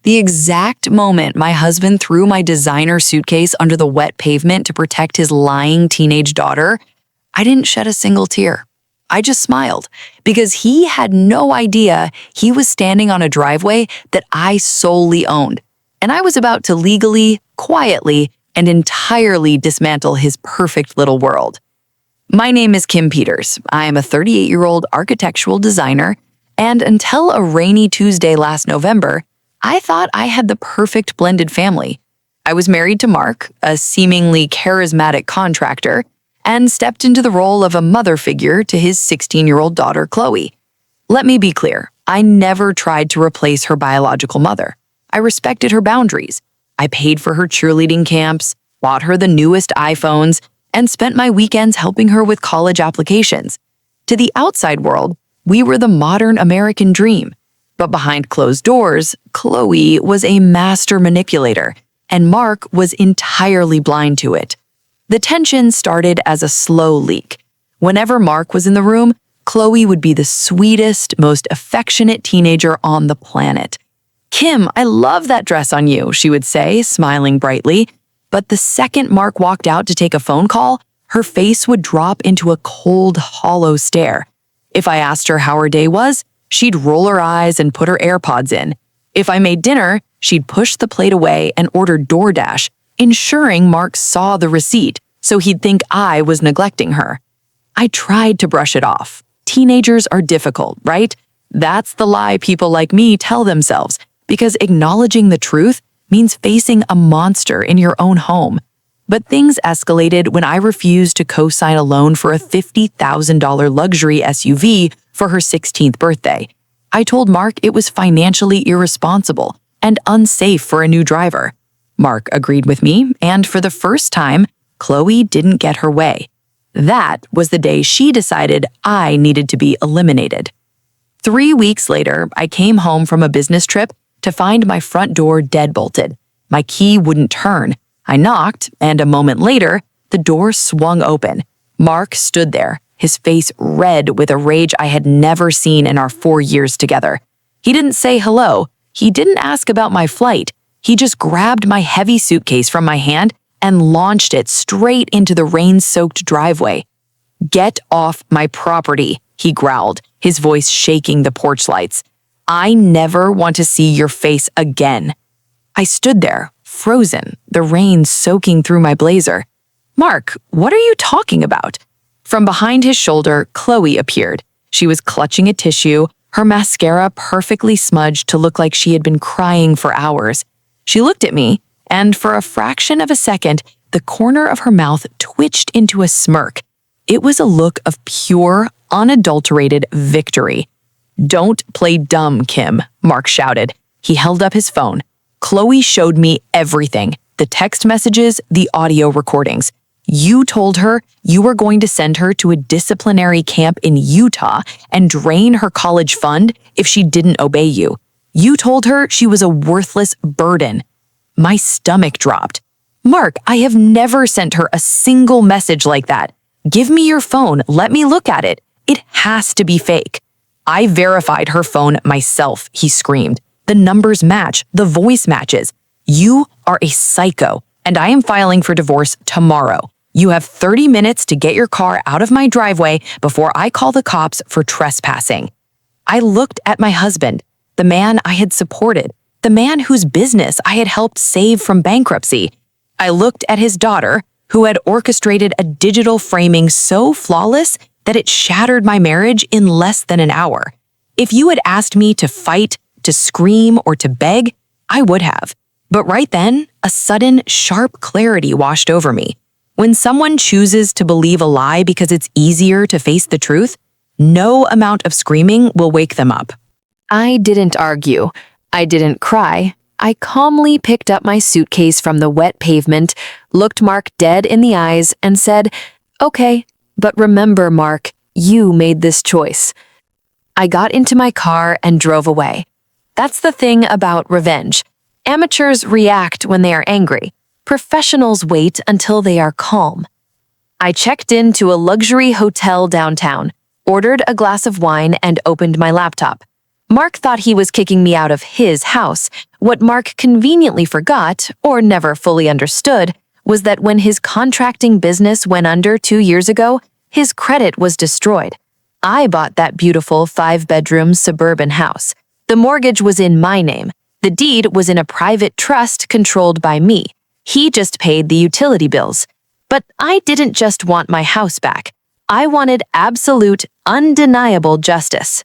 The exact moment my husband threw my designer suitcase under the wet pavement to protect his lying teenage daughter, I didn't shed a single tear. I just smiled because he had no idea he was standing on a driveway that I solely owned, and I was about to legally, quietly, and entirely dismantle his perfect little world. My name is Kim Peters. I am a 38-year-old architectural designer, and until a rainy Tuesday last November, I thought I had the perfect blended family. I was married to Mark, a seemingly charismatic contractor, and stepped into the role of a mother figure to his 16-year-old daughter, Chloe. Let me be clear, I never tried to replace her biological mother. I respected her boundaries. I paid for her cheerleading camps, bought her the newest iPhones, and spent my weekends helping her with college applications. To the outside world, we were the modern American dream. But behind closed doors, Chloe was a master manipulator, and Mark was entirely blind to it. The tension started as a slow leak. Whenever Mark was in the room, Chloe would be the sweetest, most affectionate teenager on the planet. "Kim, I love that dress on you," she would say, smiling brightly. But the second Mark walked out to take a phone call, her face would drop into a cold, hollow stare. If I asked her how her day was, she'd roll her eyes and put her AirPods in. If I made dinner, she'd push the plate away and order DoorDash, ensuring Mark saw the receipt so he'd think I was neglecting her. I tried to brush it off. Teenagers are difficult, right? That's the lie people like me tell themselves, because acknowledging the truth means facing a monster in your own home. But things escalated when I refused to co-sign a loan for a $50,000 luxury SUV for her 16th birthday. I told Mark it was financially irresponsible and unsafe for a new driver. Mark agreed with me, and for the first time, Chloe didn't get her way. That was the day she decided I needed to be eliminated. 3 weeks later, I came home from a business trip to find my front door deadbolted. My key wouldn't turn. I knocked, and a moment later, the door swung open. Mark stood there, his face red with a rage I had never seen in our 4 years together. He didn't say hello. He didn't ask about my flight. He just grabbed my heavy suitcase from my hand and launched it straight into the rain-soaked driveway. "Get off my property," he growled, his voice shaking the porch lights. "I never want to see your face again." I stood there, frozen, the rain soaking through my blazer. "Mark, what are you talking about?" From behind his shoulder, Chloe appeared. She was clutching a tissue, her mascara perfectly smudged to look like she had been crying for hours. She looked at me, and for a fraction of a second, the corner of her mouth twitched into a smirk. It was a look of pure, unadulterated victory. "Don't play dumb, Kim," Mark shouted. He held up his phone. "Chloe showed me everything, the text messages, the audio recordings. You told her you were going to send her to a disciplinary camp in Utah and drain her college fund if she didn't obey you. You told her she was a worthless burden." My stomach dropped. "Mark, I have never sent her a single message like that. Give me your phone, let me look at it. It has to be fake." "I verified her phone myself," he screamed. "The numbers match, the voice matches. You are a psycho, and I am filing for divorce tomorrow. You have 30 minutes to get your car out of my driveway before I call the cops for trespassing." I looked at my husband, the man I had supported, the man whose business I had helped save from bankruptcy. I looked at his daughter, who had orchestrated a digital framing so flawless that it shattered my marriage in less than an hour. If you had asked me to fight, to scream, or to beg, I would have. But right then, a sudden, sharp clarity washed over me. When someone chooses to believe a lie because it's easier to face the truth, no amount of screaming will wake them up. I didn't argue. I didn't cry. I calmly picked up my suitcase from the wet pavement, looked Mark dead in the eyes, and said, "Okay, but remember, Mark, you made this choice." I got into my car and drove away. That's the thing about revenge. Amateurs react when they are angry. Professionals wait until they are calm. I checked into a luxury hotel downtown, ordered a glass of wine, and opened my laptop. Mark thought he was kicking me out of his house. What Mark conveniently forgot, or never fully understood, was that when his contracting business went under 2 years ago, his credit was destroyed. I bought that beautiful 5-bedroom suburban house. The mortgage was in my name. The deed was in a private trust controlled by me. He just paid the utility bills. But I didn't just want my house back. I wanted absolute, undeniable justice.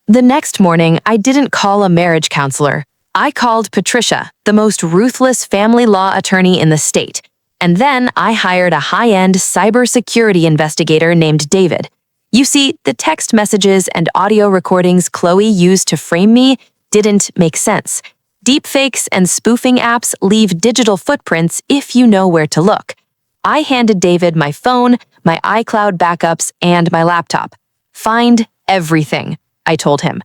The next morning, I didn't call a marriage counselor. I called Patricia, the most ruthless family law attorney in the state. And then I hired a high-end cybersecurity investigator named David. You see, the text messages and audio recordings Chloe used to frame me didn't make sense. Deepfakes and spoofing apps leave digital footprints if you know where to look. I handed David my phone, my iCloud backups, and my laptop. Find everything, I told him.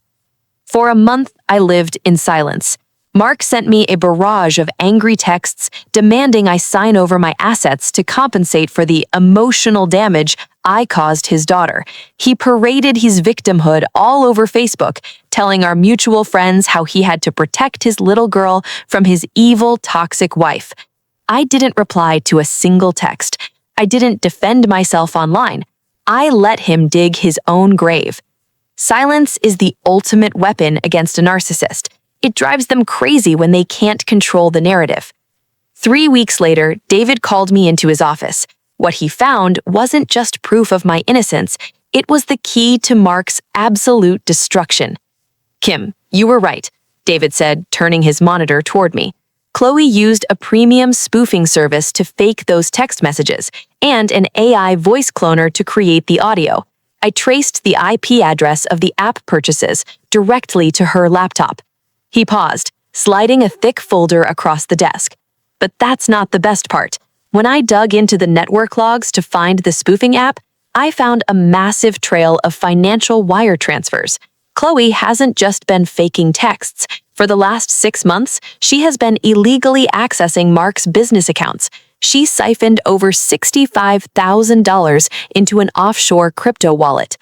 For a month, I lived in silence. Mark sent me a barrage of angry texts demanding I sign over my assets to compensate for the emotional damage I caused his daughter. He paraded his victimhood all over Facebook, telling our mutual friends how he had to protect his little girl from his evil, toxic wife. I didn't reply to a single text. I didn't defend myself online. I let him dig his own grave. Silence is the ultimate weapon against a narcissist. It drives them crazy when they can't control the narrative. 3 weeks later, David called me into his office. What he found wasn't just proof of my innocence, it was the key to Mark's absolute destruction. "Kim, you were right," David said, turning his monitor toward me. "Chloe used a premium spoofing service to fake those text messages and an AI voice cloner to create the audio. I traced the IP address of the app purchases directly to her laptop." He paused, sliding a thick folder across the desk. But that's not the best part. When I dug into the network logs to find the spoofing app, I found a massive trail of financial wire transfers. Chloe hasn't just been faking texts. For the last 6 months, she has been illegally accessing Mark's business accounts. She siphoned over $65,000 into an offshore crypto wallet.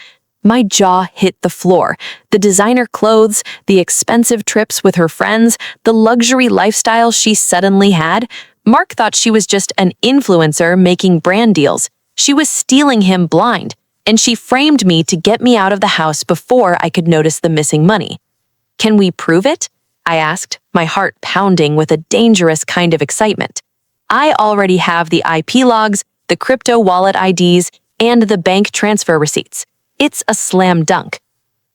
My jaw hit the floor. The designer clothes, the expensive trips with her friends, the luxury lifestyle she suddenly had. Mark thought she was just an influencer making brand deals. She was stealing him blind, and she framed me to get me out of the house before I could notice the missing money. "Can we prove it?" I asked, my heart pounding with a dangerous kind of excitement. "I already have the IP logs, the crypto wallet IDs, and the bank transfer receipts. It's a slam dunk."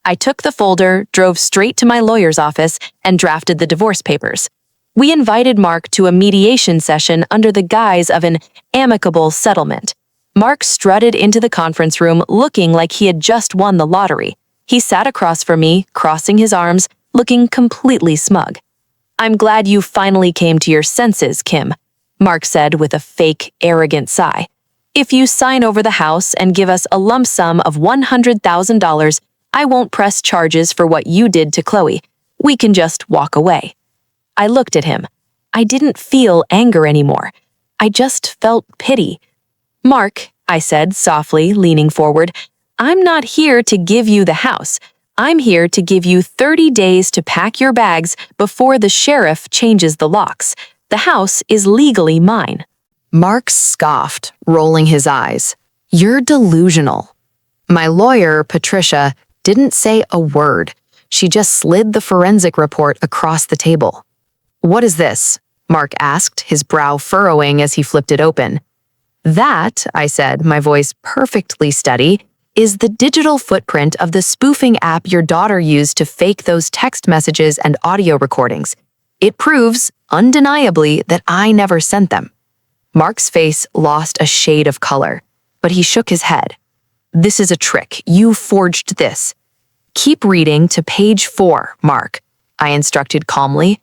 I took the folder, drove straight to my lawyer's office, and drafted the divorce papers. We invited Mark to a mediation session under the guise of an amicable settlement. Mark strutted into the conference room looking like he had just won the lottery. He sat across from me, crossing his arms, looking completely smug. "I'm glad you finally came to your senses, Kim," Mark said with a fake, arrogant sigh. "If you sign over the house and give us a lump sum of $100,000, I won't press charges for what you did to Chloe. We can just walk away." I looked at him. I didn't feel anger anymore. I just felt pity. "Mark," I said softly, leaning forward, "I'm not here to give you the house. I'm here to give you 30 days to pack your bags before the sheriff changes the locks. The house is legally mine." Mark scoffed, rolling his eyes. "You're delusional." My lawyer, Patricia, didn't say a word. She just slid the forensic report across the table. "What is this?" Mark asked, his brow furrowing as he flipped it open. "That," I said, my voice perfectly steady, "is the digital footprint of the spoofing app your daughter used to fake those text messages and audio recordings. It proves, undeniably, that I never sent them." Mark's face lost a shade of color, but he shook his head. "This is a trick. You forged this." "Keep reading to page 4, Mark," I instructed calmly.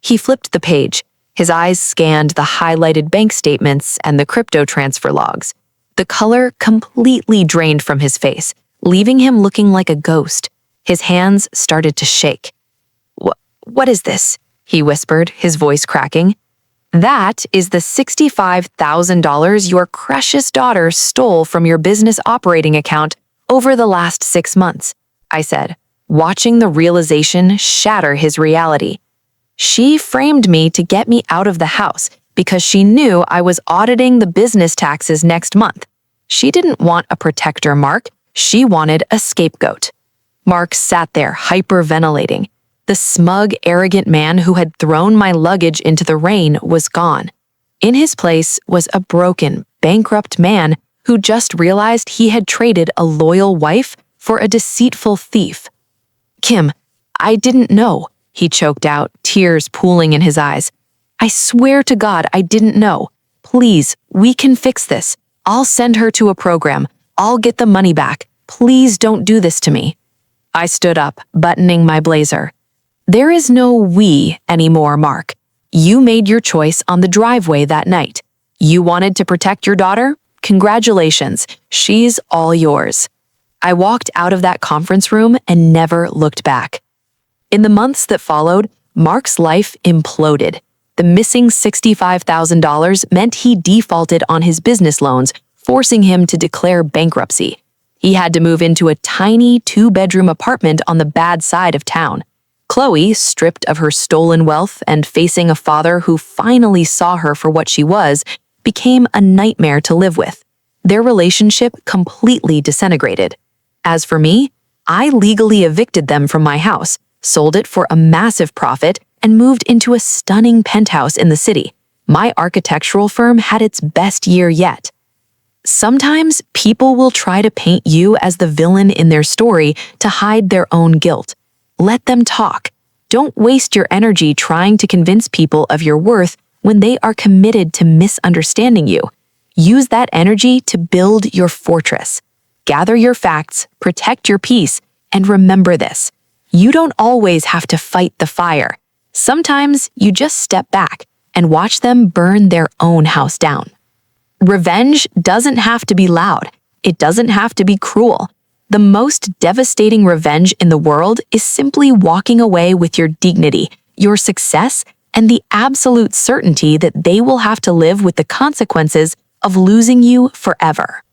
He flipped the page. His eyes scanned the highlighted bank statements and the crypto transfer logs. The color completely drained from his face, leaving him looking like a ghost. His hands started to shake. What is this?" he whispered, his voice cracking. "That is the $65,000 your precious daughter stole from your business operating account over the last 6 months," I said, watching the realization shatter his reality. She framed me to get me out of the house because she knew I was auditing the business taxes next month. She didn't want a protector, Mark. She wanted a scapegoat. Mark sat there, hyperventilating. The smug, arrogant man who had thrown my luggage into the rain was gone. In his place was a broken, bankrupt man who just realized he had traded a loyal wife for a deceitful thief. "Kim, I didn't know," he choked out, tears pooling in his eyes. "I swear to God I didn't know. Please, we can fix this. I'll send her to a program. I'll get the money back. Please don't do this to me." I stood up, buttoning my blazer. "There is no we anymore, Mark. You made your choice on the driveway that night. You wanted to protect your daughter? Congratulations, she's all yours." I walked out of that conference room and never looked back. In the months that followed, Mark's life imploded. The missing $65,000 meant he defaulted on his business loans, forcing him to declare bankruptcy. He had to move into a tiny 2-bedroom apartment on the bad side of town. Chloe, stripped of her stolen wealth and facing a father who finally saw her for what she was, became a nightmare to live with. Their relationship completely disintegrated. As for me, I legally evicted them from my house, sold it for a massive profit, and moved into a stunning penthouse in the city. My architectural firm had its best year yet. Sometimes people will try to paint you as the villain in their story to hide their own guilt. Let them talk. Don't waste your energy trying to convince people of your worth when they are committed to misunderstanding you. Use that energy to build your fortress. Gather your facts, protect your peace, and remember this: you don't always have to fight the fire. Sometimes you just step back and watch them burn their own house down. Revenge doesn't have to be loud. It doesn't have to be cruel. The most devastating revenge in the world is simply walking away with your dignity, your success, and the absolute certainty that they will have to live with the consequences of losing you forever.